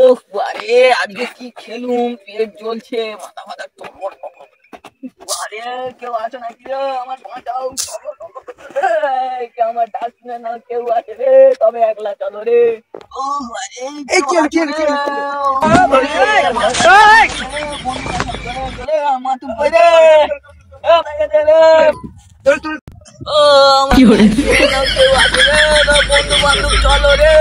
ওহ বারে, আজকে কি খেলুম, পেট জ্বলছে, মাথা মাথা টকবক টকবক। বারে, কেউ আছে নাকি রে? আমার বাঁচাও, কেউ আমার ডাক শুনে না, কেউ আছে রে? তবে একলা চলো রে। ও বারে, কেউ আছে রে? আমার তো কই রে? ও আমার কেউ আছে রে? বন্ধু বান্ধব চলো রে।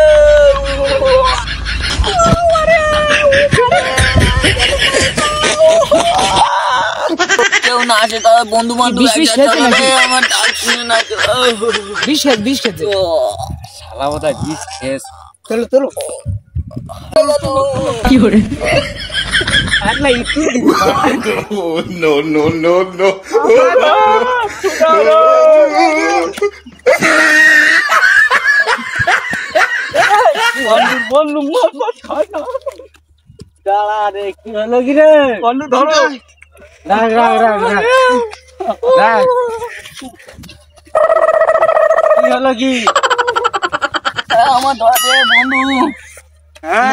কেউ না আসে তাহলে বন্ধু বান্ধব আমার ডাক শুনে না। বিষ খেয়েছে শালা বোধহয় বিষ খেয়েছে। চলো কি করে No, no, no, no. বন্ধু দাঁড়া রে, কি হলো কি রে? বন্ধু ধরো, কি হলো কি? আমার ধরে বন্ধু,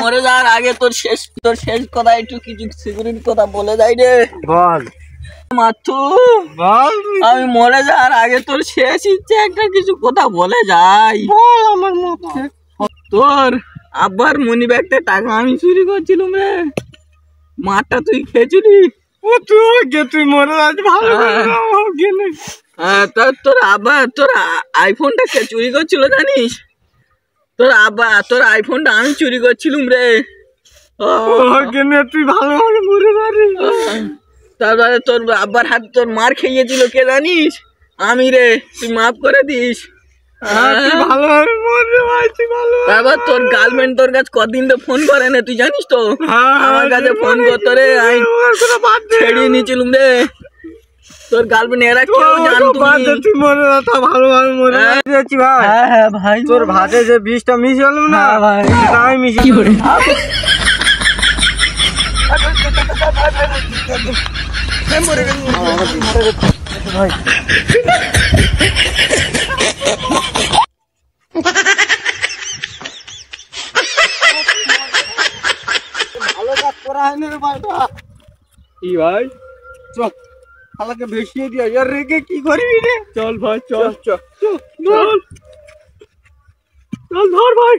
মরে যাওয়ার আগে তোর শেষ কথা, একটু কিছু সিকিউরিটি কথা বলে যাই রে। বল মাথু, বল আমি মরে যাওয়ার আগে তোর শেষ ইচ্ছে একটা কিছু কথা বলে যাই। বল আমার মুখে। তোর আব্বার মনি ব্যাগতে টাকা আমি চুরি করছিলাম রে, মারটা তুই খেয়েছিলি। ও তুই মরে যাচ্ছিস ভালো করে। হ্যাঁ, তোর আব্বা তোর আইফোনটা কে চুরি করছিল জানিস? তোর আইফোনটা আমি চুরি করছিলাম রে। তুই ভালোভাবে মরে যাবি। তারপরে তোর আব্বার হাতে তোর মার খেয়েছিল কে জানিস? আমি রে, তুই মাফ করে দিস। ভালোভাবে মরে যাচ্ছি ভালো। তারপর তোর গার্লফ্রেন্ড তোর কাছে কদিন তো ফোন করে না, তুই জানিস তো? আমার কাছে ফোন করতো রে, আমি ছেড়িয়ে নিয়েছিলাম রে। তোর গার্লফ্রেন্ড এরা কেউ জানতো না। তুই মরে যাচ্ছ ভালোভাবে মরে যাচ্ছি ভাই। হ্যাঁ ভাই, তোর ভাতে যে বিষটা মিশে গেল না ভাই, আমি মিশে করে ভাই। ভালো কাজ করা হয়নি রে ভাইটা। কি ভাই, চল শালাকে ভেসিয়ে দিয়া, ইয়ার রেখে কি করবি রে? চল ভাই, চল ধর ভাই।